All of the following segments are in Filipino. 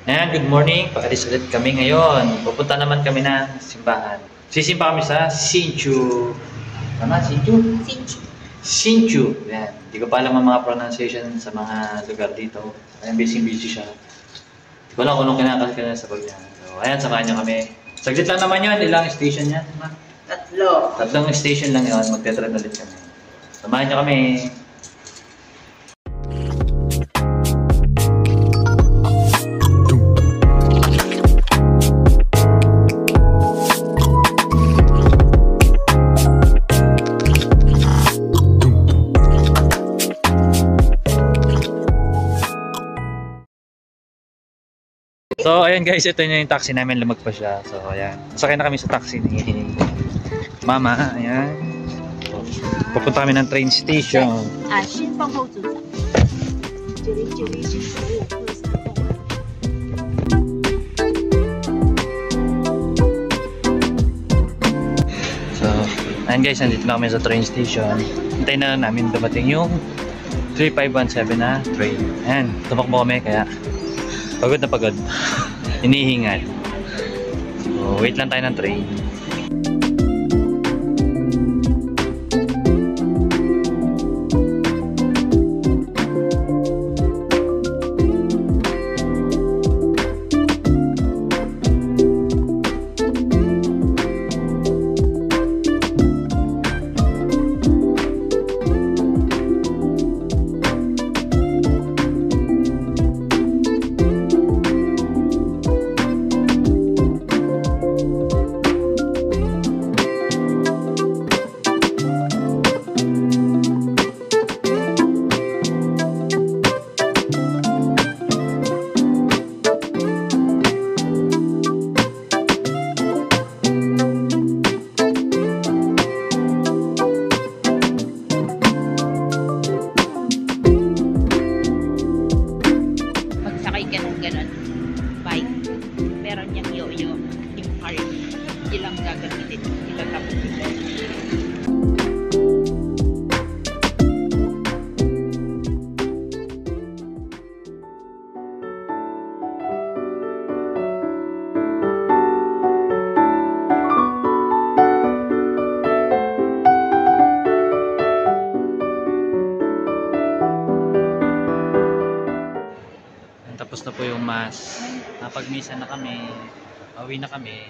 Ayan, good morning. Paalis ulit kami ngayon. Pupunta naman kami ng simbahan. Sisimba kami sa Sinchu. Tama, Sinchu? Sinchu. Sinchu. Ayan. Hindi ko pa alam ang mga pronunciation sa mga lugar dito. Ayan, busy siya. Hindi ko alam kung anong kinakasal sa bag niya. So, ayan, samahan niyo kami. Saglit lang naman yun. Ilang station niya? Tatlong station lang yun. Magtetrad ulit kami. Samahan niyo kami. So, ayan guys, ito na yung taxi namin, lumagpas siya. So, ayan. Sakay na kami sa taxi ni Mama, ayan. So, pupunta kami ng train station. 先放后组长，909是15克3凤丸。 So, ayan guys, nandito na kami sa train station. Hintayin na namin dumating yung 3517 na train. Ayan, tumakbo kami kaya pagod na pagod. Hinihingal. So, wait lang tayo ng train. Ganon, bike. Meron niyang yo-yo, yung card. Ilang gagamitin, ilang tapos. Tapos na po yung mass. Napagmisa na kami. Pauwi na kami.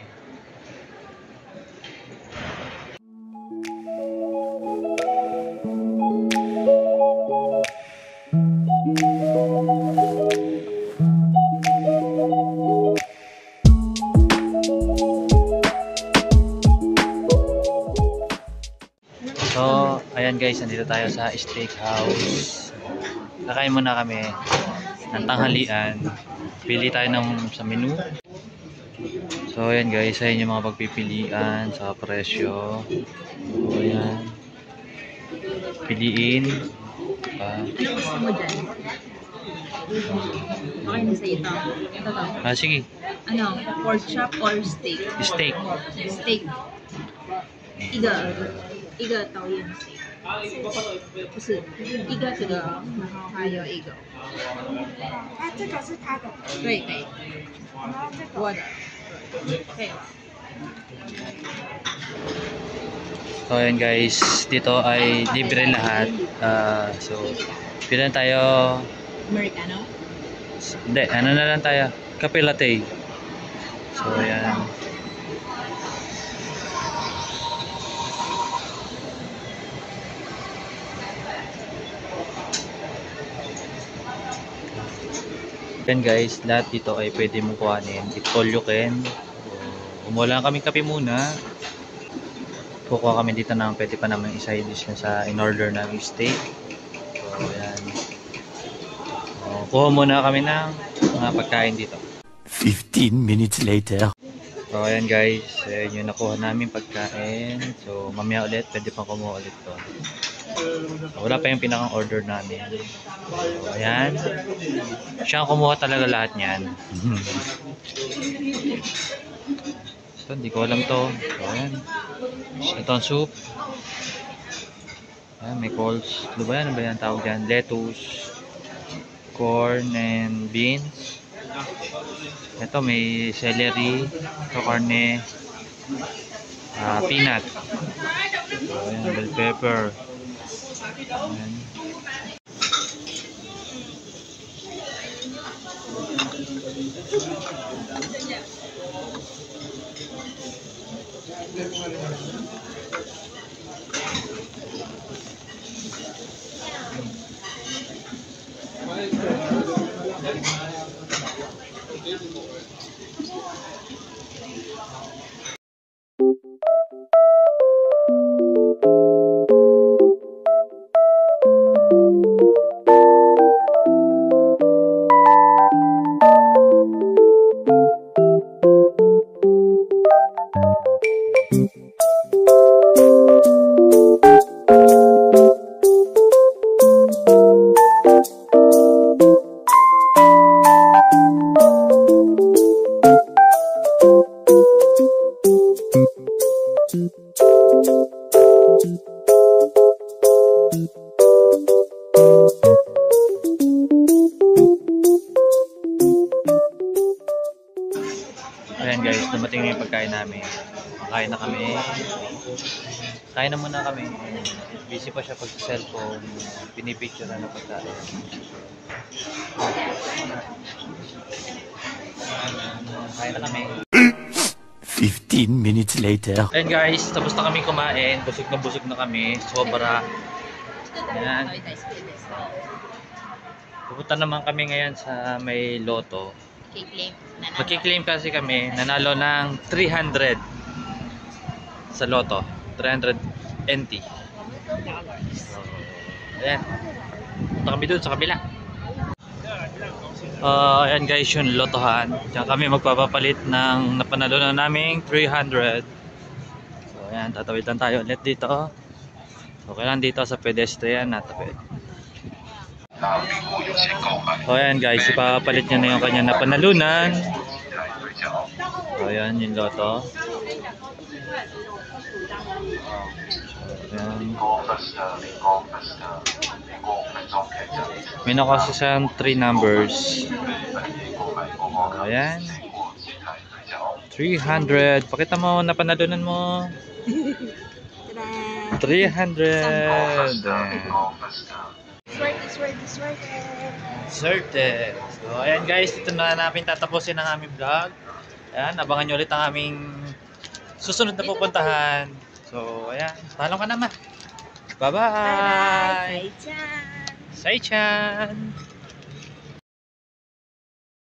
So, ayan guys, nandito tayo sa steakhouse. Kakain muna kami ng tanghalian. Pili tayo sa menu. So ayan guys, ayan yung mga pagpipilian sa presyo. So ayan. Piliin. Ano gusto mo dyan? Okay na sa ito. Ito to. Sige. Ano? Pork chop or steak? Steak. Steak. 一个导演 steak。不是一个这个，然后还有一个。这个是他的。对对。然后这个我的。可以了。So ayan guys, dito ay libre lahat. So, pila tayo. Americano? Hindi, ano na lang tayo? Kape latte. So ayan. Then guys, lahat dito ay pwede mong kuhanin. It's all you can. Kumuha lang kami kape muna. Kukuha kami dito ng pwede pa naman i-side dish sa in-order namin steak. So, ayan. Kuha muna kami ng mga pagkain dito. 15 minutes later. So, ayan guys. Ayan yung nakuha namin pagkain. So, mamaya ulit. Pwede pang kumuha ulit to. Wala pa yung pinakang order namin. So, ayan. Siya ang kumuha talaga lahat niyan. So, hindi ko alam to. So, ayan. Ito ang soup. Ayan, may coles. Ano ba yan? Ano ba yan tawag dyan? Lettuce, corn, and beans. Ito may celery, karne, peanut. So, ayan, bell pepper. Ayan. Ayan guys, dumating na yung pagkain namin. Makain na kami. Kain na muna kami. Busy pa siya pag sa cellphone. Pinipicture na pagkain. Kain na kami. 15 minutes later. Ayan guys, tapos na kami kumain. Busog na kami. Sobra. Ayan. Pupunta naman kami ngayon sa may loto. Magki-claim kasi kami, nanalo ng 300 sa loto. 300 NT. So, ayan. Punta kami dun sa kabila. Ayan guys, yung lotohan. Diyan kami magpapapalit ng napanalo na naming 300. So ayan, tatawid lang tayo ulit dito. Okay lang dito sa pedestrian natapid. So ayan guys, ipapalit niya na yung kanyang napanalunan. So ayan yung loto. Ayan. May nakasi siyang 3 numbers. Ayan. 300. Pakita mo napanalunan mo. 300. Swerte. So ayan guys, dito na namin tatapusin ang aming vlog. Ayan, abangan nyo ulit ang aming susunod na pupuntahan. So ayan, talong ka naman. Bye bye. Sai-chan.